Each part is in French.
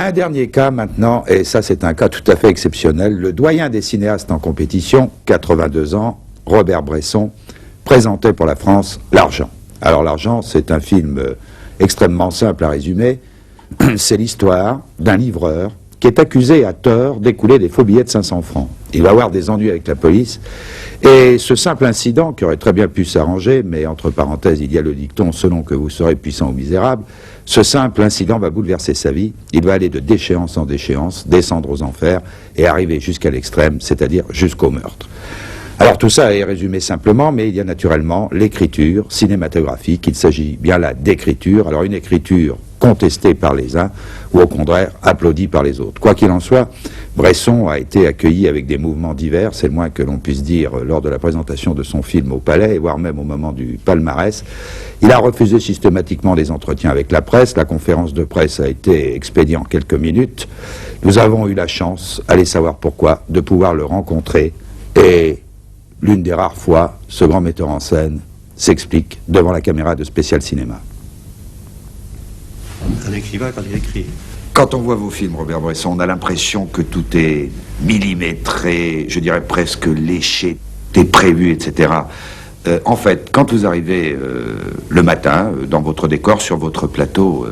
Un dernier cas maintenant, et ça c'est un cas tout à fait exceptionnel, le doyen des cinéastes en compétition, 82 ans, Robert Bresson, présentait pour la France L'Argent. Alors L'Argent, c'est un film extrêmement simple à résumer. C'est l'histoire d'un livreur qui est accusé à tort d'écouler des faux billets de 500 francs. Il va avoir des ennuis avec la police, et ce simple incident, qui aurait très bien pu s'arranger, mais entre parenthèses, il y a le dicton « selon que vous serez puissant ou misérable », ce simple incident va bouleverser sa vie. Il va aller de déchéance en déchéance, descendre aux enfers, et arriver jusqu'à l'extrême, c'est-à-dire jusqu'au meurtre. Alors tout ça est résumé simplement, mais il y a naturellement l'écriture cinématographique. Il s'agit bien là d'écriture. Alors une écriture contestée par les uns, ou au contraire applaudie par les autres. Quoi qu'il en soit, Bresson a été accueilli avec des mouvements divers, c'est le moins que l'on puisse dire lors de la présentation de son film au Palais, voire même au moment du palmarès. Il a refusé systématiquement les entretiens avec la presse. La conférence de presse a été expédiée en quelques minutes. Nous avons eu la chance, allez savoir pourquoi, de pouvoir le rencontrer, et l'une des rares fois, ce grand metteur en scène s'explique devant la caméra de Spécial Cinéma. Un écrivain quand il écrit. Quand on voit vos films, Robert Bresson, on a l'impression que tout est millimétré, je dirais presque léché, est prévu, etc. En fait, quand vous arrivez le matin, dans votre décor, sur votre plateau,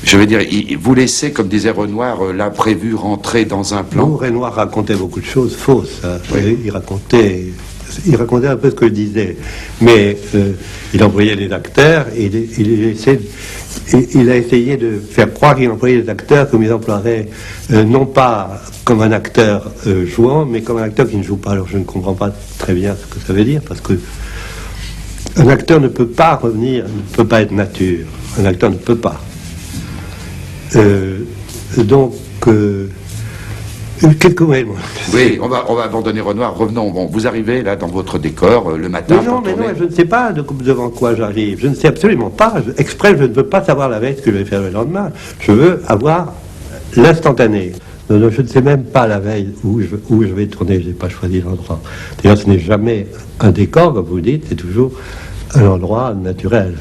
je veux dire, vous laissez, comme disait Renoir, l'imprévu rentrer dans un plan. Non, Renoir racontait beaucoup de choses fausses. Hein. Oui. Il racontait un peu ce que je disais, mais il employait des acteurs et il a essayé de faire croire qu'il employait des acteurs comme il emploierait, non pas comme un acteur jouant, mais comme un acteur qui ne joue pas. Alors je ne comprends pas très bien ce que ça veut dire, parce que un acteur ne peut pas revenir, ne peut pas être nature. Un acteur ne peut pas. Donc... quelques mots. Oui, on va abandonner Renoir. Revenons. Bon, vous arrivez là dans votre décor le matin. Mais non, je ne sais pas devant quoi j'arrive. Je ne sais absolument pas. Exprès, je ne veux pas savoir la veille ce que je vais faire le lendemain. Je veux avoir l'instantané. Non, je ne sais même pas la veille où je vais tourner. Je n'ai pas choisi l'endroit. D'ailleurs, ce n'est jamais un décor, comme vous dites. C'est toujours un endroit naturel.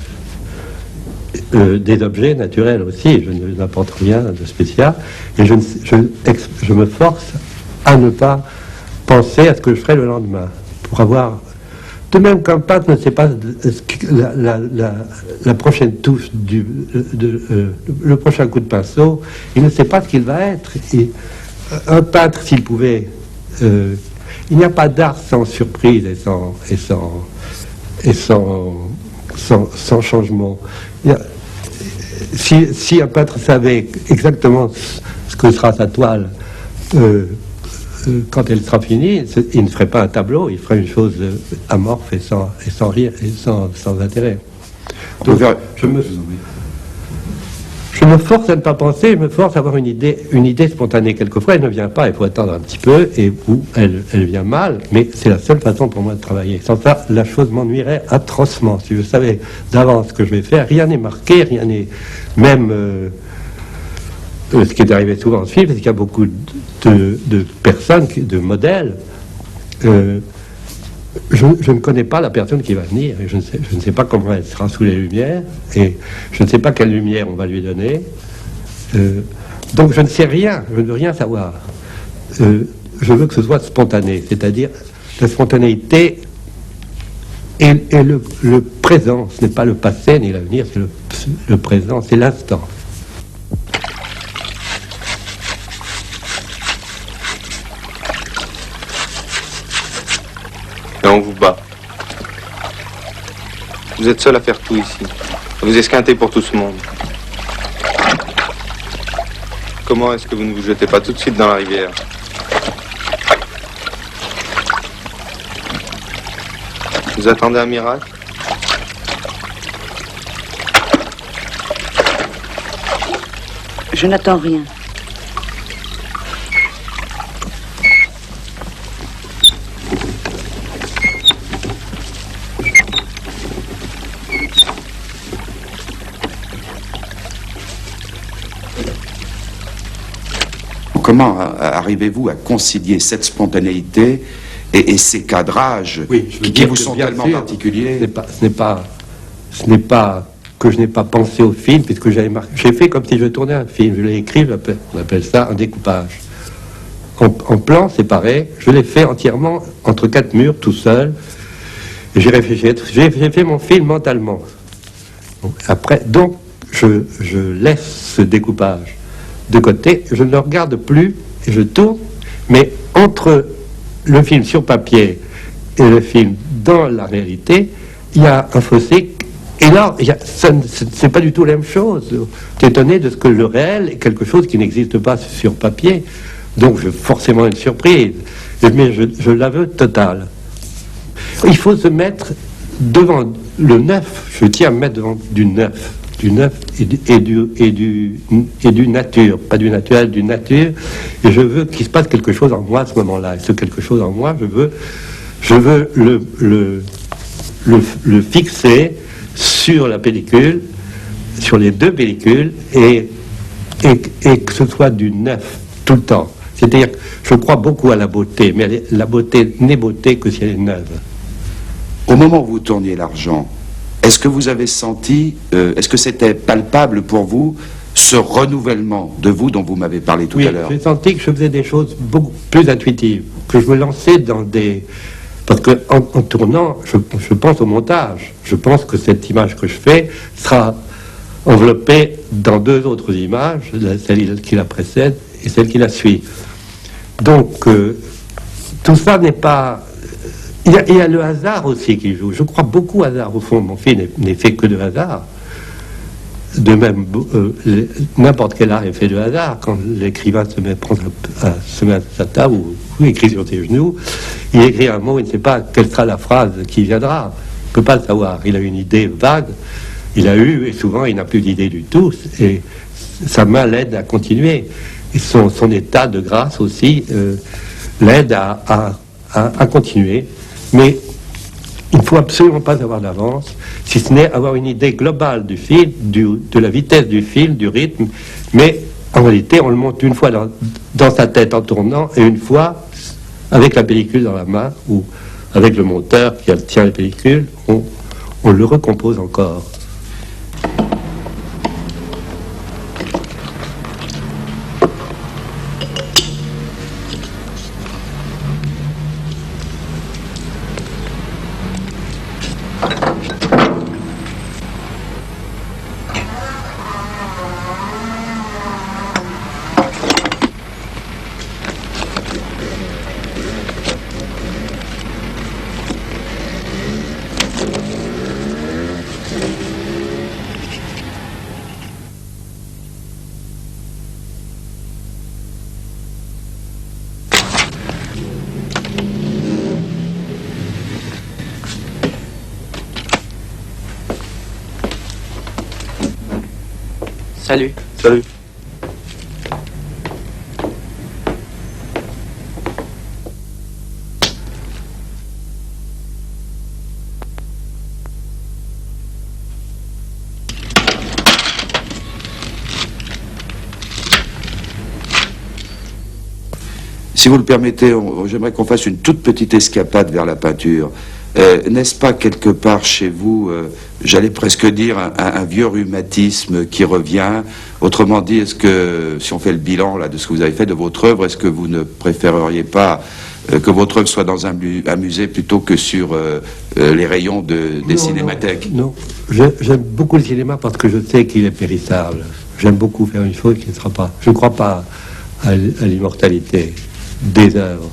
Des objets naturels aussi, je n'apporte rien de spécial, et je me force à ne pas penser à ce que je ferai le lendemain, pour avoir, de même qu'un peintre ne sait pas la prochaine touche, le prochain coup de pinceau, il ne sait pas ce qu'il va être. Et un peintre, s'il pouvait, il n'y a pas d'art sans surprise et sans changement. Si un peintre savait exactement ce que sera sa toile quand elle sera finie, il ne ferait pas un tableau, il ferait une chose amorphe et sans rire et sans intérêt. Donc, je me force à ne pas penser, je me force à avoir une idée spontanée. Quelquefois, elle ne vient pas, il faut attendre un petit peu, et où elle vient mal, mais c'est la seule façon pour moi de travailler. Sans ça, la chose m'ennuierait atrocement. Si je savais d'avance ce que je vais faire, rien n'est marqué, rien n'est... Même ce qui est arrivé souvent en film, c'est qu'il y a beaucoup de personnes, de modèles. Je ne connais pas la personne qui va venir, et je ne sais pas comment elle sera sous les lumières, et je ne sais pas quelle lumière on va lui donner. Donc je ne sais rien, je ne veux rien savoir. Je veux que ce soit spontané, c'est-à-dire la spontanéité et le présent. Ce n'est pas le passé ni l'avenir, c'est le présent, c'est l'instant. Et on vous bat. Vous êtes seul à faire tout ici. Vous esquintez pour tout ce monde. Comment est-ce que vous ne vous jetez pas tout de suite dans la rivière? Vous attendez un miracle? Je n'attends rien. Comment arrivez-vous à concilier cette spontanéité et ces cadrages qui vous sont tellement particuliers? Ce n'est pas que je n'ai pas pensé au film, puisque j'ai fait comme si je tournais un film. Je l'ai écrit, on appelle ça un découpage. En plan séparé, je l'ai fait entièrement entre 4 murs, tout seul. Et j'ai réfléchi, j'ai fait mon film mentalement. Après, donc, je laisse ce découpage de côté, je ne le regarde plus, et je tourne, mais entre le film sur papier et le film dans la réalité, il y a un fossé. Et là, c'est pas du tout la même chose. Tu es étonné de ce que le réel est quelque chose qui n'existe pas sur papier. Donc, forcément une surprise. Mais je l'aveu total. Il faut se mettre devant le neuf. Je tiens à me mettre devant du neuf. Du neuf et du nature. Pas du naturel, du nature. Et je veux qu'il se passe quelque chose en moi à ce moment-là. Et ce quelque chose en moi, je veux le fixer sur la pellicule, sur les 2 pellicules, et que ce soit du neuf tout le temps. C'est-à-dire que je crois beaucoup à la beauté, mais la beauté n'est beauté que si elle est neuve. Au moment où vous tourniez l'argent, est-ce que vous avez senti, est-ce que c'était palpable pour vous, ce renouvellement de vous dont vous m'avez parlé tout à l'heure? Oui, j'ai senti que je faisais des choses beaucoup plus intuitives, que je me lançais dans des... Parce qu'en tournant, je pense au montage. Je pense que cette image que je fais sera enveloppée dans 2 autres images, celle qui la précède et celle qui la suit. Donc, tout ça n'est pas... Il y a le hasard aussi qui joue. Je crois beaucoup au hasard. Au fond, mon film n'est fait que de hasard. De même, n'importe quel art est fait de hasard. Quand l'écrivain se met à sa table ou écrit sur ses genoux, il écrit un mot, il ne sait pas quelle sera la phrase qui viendra. Il ne peut pas le savoir. Il a une idée vague, il a eu, et souvent il n'a plus d'idée du tout. Et sa main l'aide à continuer. Et son état de grâce aussi l'aide à continuer. Mais il ne faut absolument pas avoir d'avance, si ce n'est avoir une idée globale du film, de la vitesse du film, du rythme. Mais en réalité, on le monte une fois dans sa tête en tournant, et une fois avec la pellicule dans la main, ou avec le monteur qui tient la pellicule, on le recompose encore. Salut. Salut. Si vous le permettez, j'aimerais qu'on fasse une toute petite escapade vers la peinture. N'est-ce pas quelque part chez vous, j'allais presque dire, un vieux rhumatisme qui revient? Autrement dit, est-ce que, si on fait le bilan là, de ce que vous avez fait de votre œuvre, est-ce que vous ne préféreriez pas que votre œuvre soit dans un musée plutôt que sur les rayons des cinémathèques? Non, j'aime beaucoup le cinéma parce que je sais qu'il est périssable. J'aime beaucoup faire une chose qui ne sera pas... Je ne crois pas à l'immortalité des œuvres.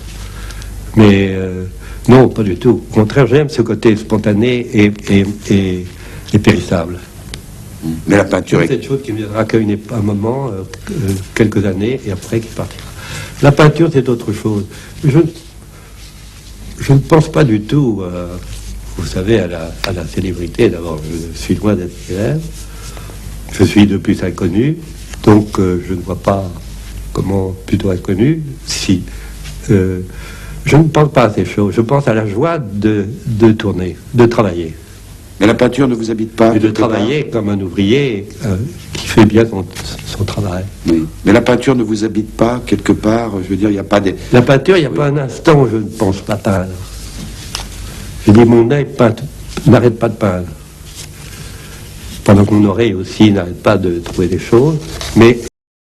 Mais... non, pas du tout. Au contraire, j'aime ce côté spontané et périssable. Mais la peinture c'est cette chose qui me viendra qu'à un moment, quelques années, et après qui partira. La peinture, c'est autre chose. Je ne pense pas du tout, vous savez, à la célébrité. D'abord, je suis loin d'être célèbre. Je suis de plus inconnu, donc je ne vois pas comment plutôt inconnu. Si... je ne pense pas à ces choses. Je pense à la joie de tourner, de travailler. Mais la peinture ne vous habite pas? Et de travailler comme un ouvrier qui fait bien son travail. Oui. Mais la peinture ne vous habite pas quelque part? Je veux dire, il n'y a pas des... La peinture, il n'y a pas un instant où je ne pense pas peindre. Je dis, mon œil n'arrête pas de peindre. pendant que mon oreille aussi n'arrête pas de trouver des choses, mais